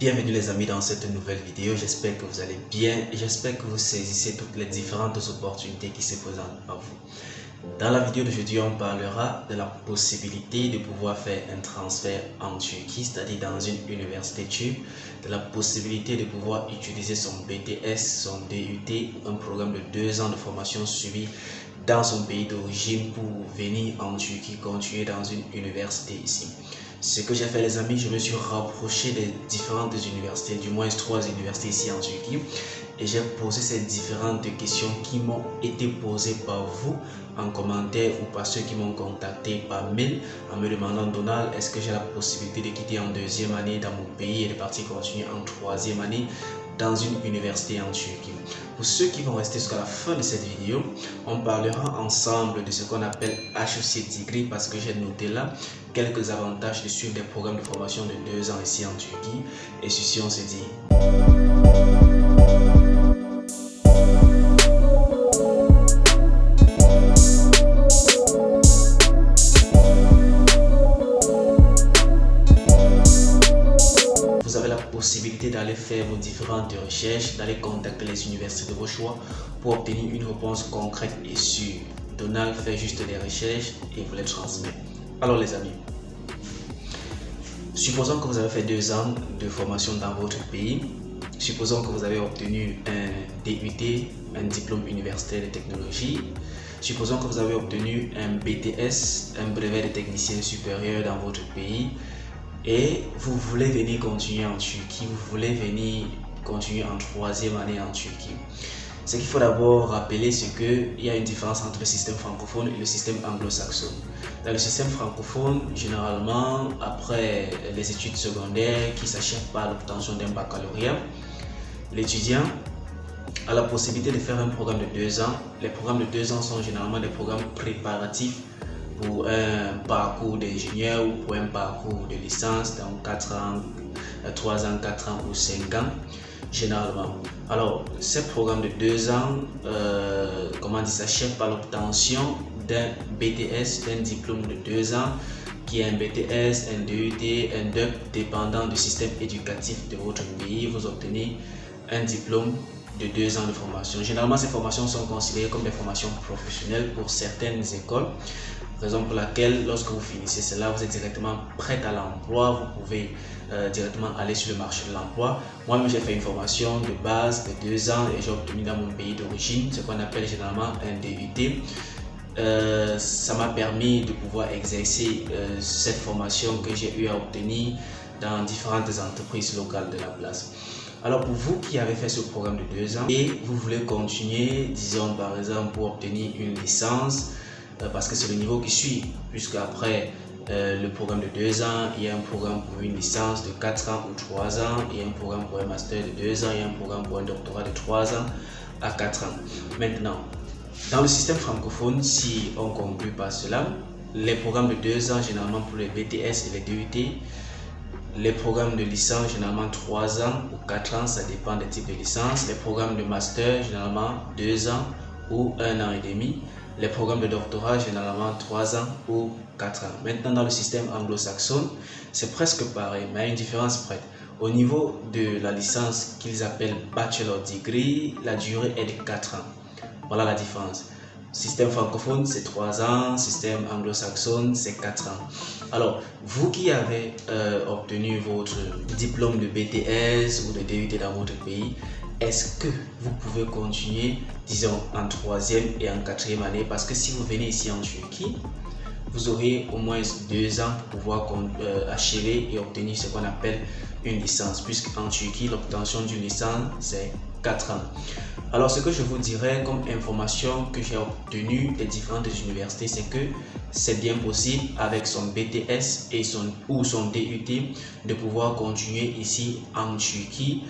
Bienvenue les amis dans cette nouvelle vidéo, j'espère que vous allez bien et j'espère que vous saisissez toutes les différentes opportunités qui se présentent à vous. Dans la vidéo d'aujourd'hui, on parlera de la possibilité de pouvoir faire un transfert en Turquie, c'est-à-dire dans une université turque, de la possibilité de pouvoir utiliser son BTS, son DUT, un programme de 2 ans de formation suivi dans son pays d'origine pour venir en Turquie, continuer dans une université ici. Ce que j'ai fait les amis, je me suis rapproché des différentes universités, du moins 3 universités ici en Turquie, et j'ai posé ces différentes questions qui m'ont été posées par vous en commentaire ou par ceux qui m'ont contacté par mail en me demandant: Donald, est-ce que j'ai la possibilité de quitter en 2e année dans mon pays et de partir continuer en 3e année dans une université en Turquie? Pour ceux qui vont rester jusqu'à la fin de cette vidéo, on parlera ensemble de ce qu'on appelle HEC Degree, parce que j'ai noté là quelques avantages de suivre des programmes de formation de 2 ans ici en Turquie. Et ceci, on se dit. Vous avez la possibilité d'aller faire vos différentes recherches, d'aller contacter les universités de vos choix pour obtenir une réponse concrète et sûre. Donald fait juste des recherches et vous les transmet. Alors les amis, supposons que vous avez fait 2 ans de formation dans votre pays. Supposons que vous avez obtenu un DUT, un diplôme universitaire de technologie. Supposons que vous avez obtenu un BTS, un brevet de technicien supérieur dans votre pays. Et vous voulez venir continuer en Turquie, vous voulez venir continuer en 3e année en Turquie. Ce qu'il faut d'abord rappeler, c'est qu'il y a une différence entre le système francophone et le système anglo-saxon. Dans le système francophone, généralement, après les études secondaires qui s'achèvent par l'obtention d'un baccalauréat, l'étudiant a la possibilité de faire un programme de 2 ans. Les programmes de 2 ans sont généralement des programmes préparatifs pour un parcours d'ingénieur ou pour un parcours de licence dans 4 ans, 3 ans, 4 ans ou 5 ans, généralement. Alors, ces programmes de 2 ans, s'achèvent par l'obtention d'un BTS, d'un diplôme de 2 ans, qui est un BTS, un DUT, un DEP, dépendant du système éducatif de votre pays. Vous obtenez un diplôme de 2 ans de formation. Généralement, ces formations sont considérées comme des formations professionnelles pour certaines écoles, raison pour laquelle lorsque vous finissez cela, vous êtes directement prêt à l'emploi, vous pouvez directement aller sur le marché de l'emploi. Moi-même, j'ai fait une formation de base de 2 ans et j'ai obtenu dans mon pays d'origine ce qu'on appelle généralement un DUT. Ça m'a permis de pouvoir exercer cette formation que j'ai eu à obtenir dans différentes entreprises locales de la place. Alors pour vous qui avez fait ce programme de 2 ans et vous voulez continuer, disons par exemple pour obtenir une licence, parce que c'est le niveau qui suit, puisque après le programme de 2 ans, il y a un programme pour une licence de 4 ans ou 3 ans, il y a un programme pour un master de 2 ans, il y a un programme pour un doctorat de 3 ans à 4 ans. Maintenant, dans le système francophone, si on conclut par cela, les programmes de 2 ans, généralement pour les BTS et les DUT, les programmes de licence, généralement 3 ans ou 4 ans, ça dépend des types de licence. Les programmes de master, généralement 2 ans ou 1 an et demi. Les programmes de doctorat, généralement 3 ans ou 4 ans. Maintenant, dans le système anglo-saxon, c'est presque pareil, mais il y a une différence près. Au niveau de la licence qu'ils appellent Bachelor Degree, la durée est de 4 ans. Voilà la différence. Système francophone, c'est 3 ans. Système anglo-saxon, c'est 4 ans. Alors, vous qui avez obtenu votre diplôme de BTS ou de DUT dans votre pays, est-ce que vous pouvez continuer, disons, en 3e et en 4e année? Parce que si vous venez ici en Turquie, vous aurez au moins 2 ans pour pouvoir achever et obtenir ce qu'on appelle une licence, puisqu'en Turquie, l'obtention d'une licence, c'est 4 ans. Alors, ce que je vous dirais comme information que j'ai obtenue des différentes universités, c'est que c'est bien possible avec son BTS et son DUT de pouvoir continuer ici en Turquie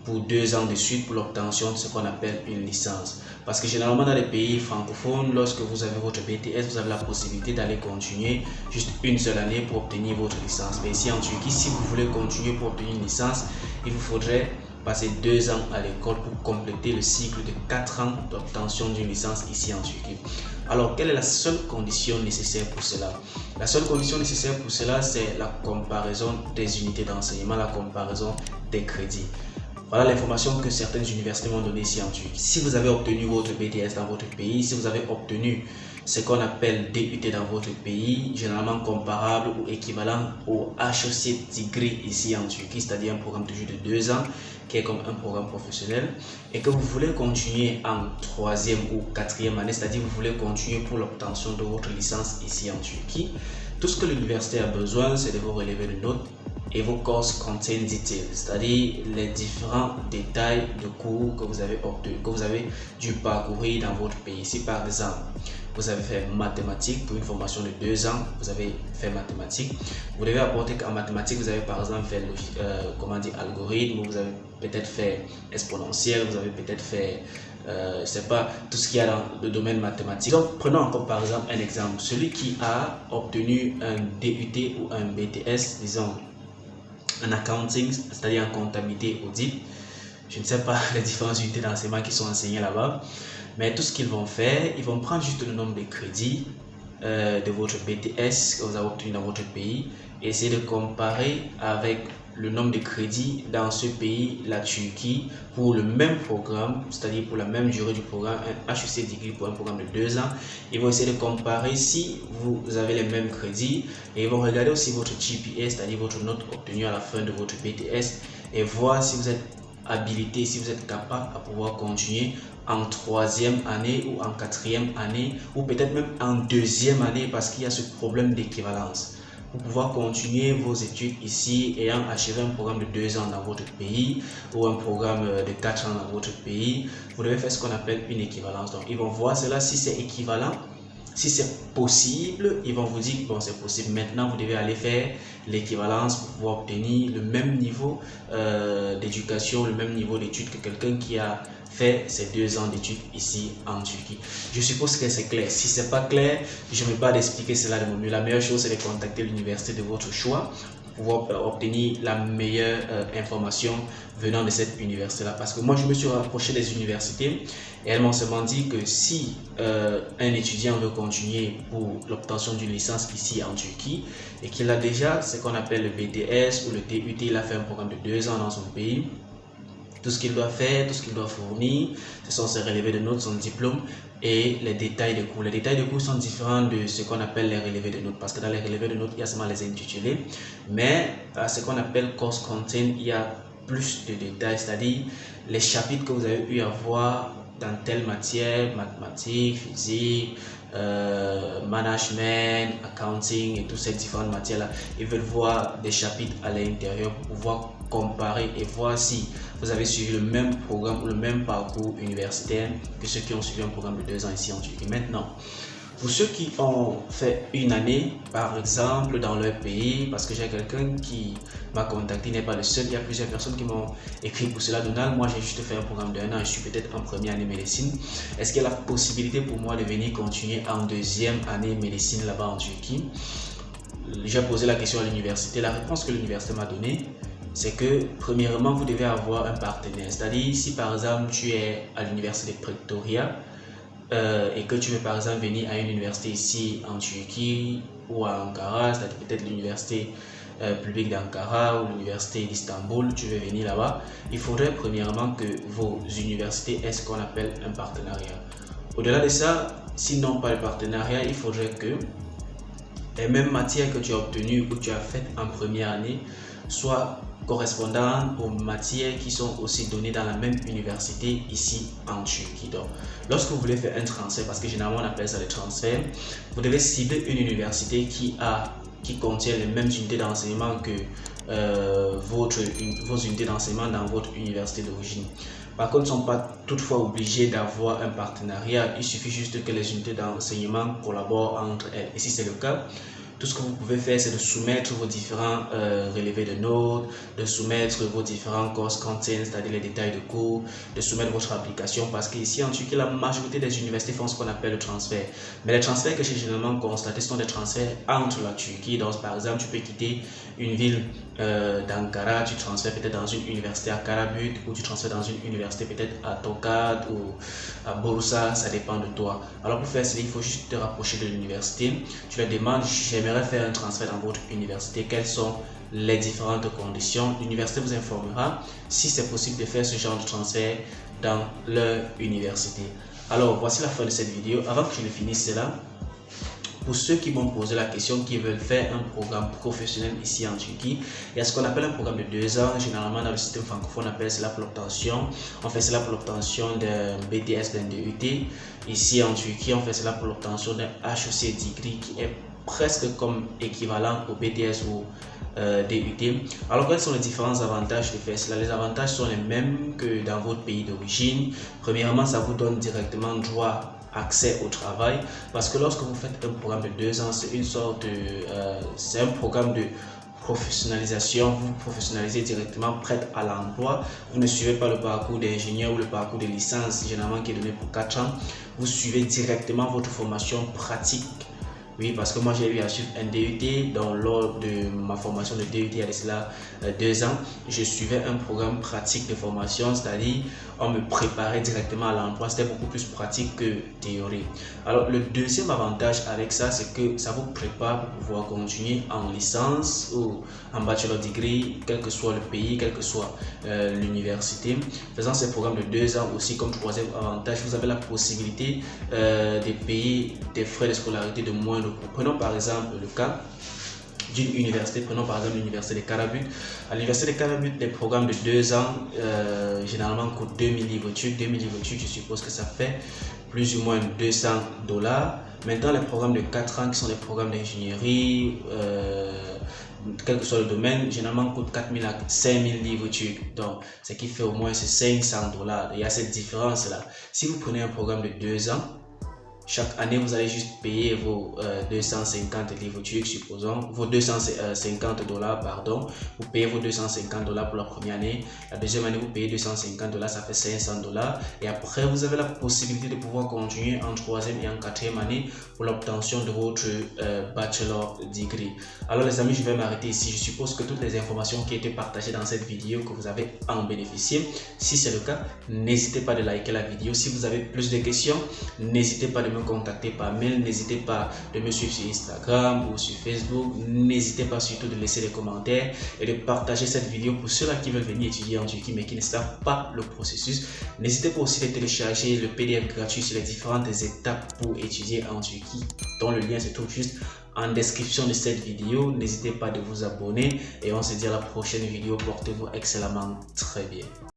pour 2 ans de suite pour l'obtention de ce qu'on appelle une licence. Parce que généralement dans les pays francophones, lorsque vous avez votre BTS, vous avez la possibilité d'aller continuer juste une seule année pour obtenir votre licence. Mais ici en Turquie, si vous voulez continuer pour obtenir une licence, il vous faudrait passer 2 ans à l'école pour compléter le cycle de 4 ans d'obtention d'une licence ici en Turquie. Alors, quelle est la seule condition nécessaire pour cela? La seule condition nécessaire pour cela, c'est la comparaison des unités d'enseignement, la comparaison des crédits. Voilà l'information que certaines universités m'ont donnée ici en Turquie. Si vous avez obtenu votre BTS dans votre pays, si vous avez obtenu ce qu'on appelle DUT dans votre pays, généralement comparable ou équivalent au HEC degree ici en Turquie, c'est-à-dire un programme toujours de 2 ans, qui est comme un programme professionnel, et que vous voulez continuer en 3e ou 4e année, c'est-à-dire vous voulez continuer pour l'obtention de votre licence ici en Turquie, tout ce que l'université a besoin, c'est de vos relevés de notes et vos course content details, c'est-à-dire les différents détails de cours que vous avez obtenu, que vous avez dû parcourir dans votre pays. Si par exemple vous avez fait mathématiques pour une formation de 2 ans, vous avez fait mathématiques, vous devez apporter qu'en mathématiques vous avez par exemple fait algorithme, vous avez peut-être fait exponentiel, vous avez peut-être fait je sais pas, tout ce qu'il y a dans le domaine mathématique. Donc prenons encore par exemple un exemple, celui qui a obtenu un DUT ou un BTS, disons en accounting, c'est-à-dire en comptabilité audit. Je ne sais pas les différentes unités d'enseignement qui sont enseignées là-bas, mais tout ce qu'ils vont faire, ils vont prendre juste le nombre de crédits de votre BTS que vous avez obtenu dans votre pays et essayer de comparer avec le nombre de crédits dans ce pays, la Turquie, pour le même programme, c'est-à-dire pour la même durée du programme, un HEC degree pour un programme de 2 ans. Ils vont essayer de comparer si vous avez les mêmes crédits et ils vont regarder aussi votre GPA, c'est-à-dire votre note obtenue à la fin de votre BTS et voir si vous êtes habilité, si vous êtes capable à pouvoir continuer en 3e année ou en 4e année ou peut-être même en 2e année parce qu'il y a ce problème d'équivalence. Pour pouvoir continuer vos études ici, ayant achevé un programme de 2 ans dans votre pays ou un programme de 4 ans dans votre pays, vous devez faire ce qu'on appelle une équivalence. Donc, ils vont voir cela, si c'est équivalent, si c'est possible, ils vont vous dire bon, c'est possible. Maintenant, vous devez aller faire l'équivalence pour pouvoir obtenir le même niveau d'éducation, le même niveau d'études que quelqu'un qui a fait ses 2 ans d'études ici en Turquie. Je suppose que c'est clair. Si ce n'est pas clair, je ne vais pas d'expliquer cela de mon mieux. La meilleure chose, c'est de contacter l'université de votre choix pour pouvoir obtenir la meilleure information venant de cette université-là. Parce que moi, je me suis rapproché des universités et elles m'ont seulement dit que si un étudiant veut continuer pour l'obtention d'une licence ici en Turquie et qu'il a déjà ce qu'on appelle le BTS ou le DUT, il a fait un programme de 2 ans dans son pays, tout ce qu'il doit faire, tout ce qu'il doit fournir, ce sont ses relevés de notes, son diplôme et les détails de cours. Les détails de cours sont différents de ce qu'on appelle les relevés de notes parce que dans les relevés de notes, il y a seulement les intitulés. Mais à ce qu'on appelle course content, il y a plus de détails, c'est-à-dire les chapitres que vous avez eu à voir dans telle matière, mathématiques, physique, management, accounting et toutes ces différentes matières-là. Ils veulent voir des chapitres à l'intérieur pour pouvoir comparer et voir si vous avez suivi le même programme ou le même parcours universitaire que ceux qui ont suivi un programme de 2 ans ici en Turquie. Maintenant, pour ceux qui ont fait une année, par exemple, dans leur pays, parce que j'ai quelqu'un qui m'a contacté, il n'est pas le seul, il y a plusieurs personnes qui m'ont écrit pour cela. Donald, moi j'ai juste fait un programme d'1 an, je suis peut-être en première année médecine. Est-ce qu'il y a la possibilité pour moi de venir continuer en 2e année médecine là-bas en Turquie? J'ai posé la question à l'université. La réponse que l'université m'a donnée, c'est que premièrement, vous devez avoir un partenaire. C'est-à-dire, si par exemple, tu es à l'université de Pretoria, et que tu veux par exemple venir à une université ici en Turquie ou à Ankara, c'est-à-dire peut-être l'université publique d'Ankara ou l'université d'Istanbul, tu veux venir là-bas, il faudrait premièrement que vos universités aient ce qu'on appelle un partenariat. Au-delà de ça, s'ils n'ont pas de partenariat, il faudrait que les mêmes matières que tu as obtenues ou que tu as faites en première année soient correspondantes aux matières qui sont aussi données dans la même université ici en Turquie. Donc, lorsque vous voulez faire un transfert, parce que généralement on appelle ça le transfert, vous devez cibler une université qui contient les mêmes unités d'enseignement que vos unités d'enseignement dans votre université d'origine. Par contre, ils ne sont pas toutefois obligés d'avoir un partenariat, il suffit juste que les unités d'enseignement collaborent entre elles. Et si c'est le cas, tout ce que vous pouvez faire, c'est de soumettre vos différents relevés de notes, de soumettre vos différents course content, c'est-à-dire les détails de cours, de soumettre votre application, parce qu'ici en Turquie, la majorité des universités font ce qu'on appelle le transfert. Mais les transferts que j'ai généralement constatés sont des transferts entre la Turquie. Donc, par exemple, tu peux quitter une ville d'Ankara, tu transfères peut-être dans une université à Karabük, ou tu transfères dans une université peut-être à Tokat ou à Bursa, ça dépend de toi. Alors pour faire cela, il faut juste te rapprocher de l'université. Tu leur demandes, j'aimerais faire un transfert dans votre université, quels sont les différentes conditions. L'université vous informera si c'est possible de faire ce genre de transfert dans leur université. Alors, voici la fin de cette vidéo. Avant que je ne finisse cela, pour ceux qui m'ont posé la question, qui veulent faire un programme professionnel ici en Turquie, il y a ce qu'on appelle un programme de 2 ans. Généralement, dans le système francophone, on appelle cela pour l'obtention. On fait cela pour l'obtention d'un BTS, d'un DUT. Ici en Turquie, on fait cela pour l'obtention d'un HEC degree qui est presque comme équivalent au BTS ou DUT. Alors, quels sont les différents avantages de faire cela? Les avantages sont les mêmes que dans votre pays d'origine. Premièrement, ça vous donne directement droit accès au travail, parce que lorsque vous faites un programme de 2 ans, c'est une sorte de c'est un programme de professionnalisation. Vous vous professionnalisez directement, prête à l'emploi. Vous ne suivez pas le parcours d'ingénieur ou le parcours de licence généralement qui est donné pour 4 ans. Vous suivez directement votre formation pratique. Oui, parce que moi j'ai eu à suivre un DUT, donc lors de ma formation de DUT il y a de cela 2 ans, je suivais un programme pratique de formation, c'est-à-dire on me préparait directement à l'emploi, c'était beaucoup plus pratique que théorique. Alors le deuxième avantage avec ça, c'est que ça vous prépare pour pouvoir continuer en licence ou en bachelor degree, quel que soit le pays, quelle que soit l'université. Faisant ces programmes de 2 ans aussi, comme troisième avantage, vous avez la possibilité de payer des frais de scolarité de moindre coût. Prenons par exemple le cas d'une université, prenons par exemple l'université de Karabük. À l'université de Karabük, les programmes de 2 ans généralement coûtent 2000 livres turcs. 2000 livres turcs, je suppose que ça fait plus ou moins $200. Maintenant, les programmes de 4 ans qui sont les programmes d'ingénierie, quel que soit le domaine, généralement coûte 4000 à 5000 livres turcs. Donc, ce qui fait au moins $500. Il y a cette différence-là. Si vous prenez un programme de 2 ans, chaque année, vous allez juste payer vos 250 livres turcs, supposons, vos $250, pardon. Vous payez vos $250 pour la première année. La deuxième année, vous payez $250, ça fait $500. Et après, vous avez la possibilité de pouvoir continuer en troisième et en quatrième année pour l'obtention de votre bachelor degree. Alors les amis, je vais m'arrêter ici. Je suppose que toutes les informations qui ont été partagées dans cette vidéo, que vous avez en bénéficié. Si c'est le cas, n'hésitez pas de liker la vidéo. Si vous avez plus de questions, n'hésitez pas de me contacter par mail, n'hésitez pas de me suivre sur Instagram ou sur Facebook, n'hésitez pas surtout de laisser des commentaires et de partager cette vidéo pour ceux-là qui veulent venir étudier en Turquie mais qui ne savent pas le processus. N'hésitez pas aussi de télécharger le PDF gratuit sur les différentes étapes pour étudier en Turquie, dont le lien se trouve juste en description de cette vidéo. N'hésitez pas de vous abonner et on se dit à la prochaine vidéo. Portez-vous excellemment très bien.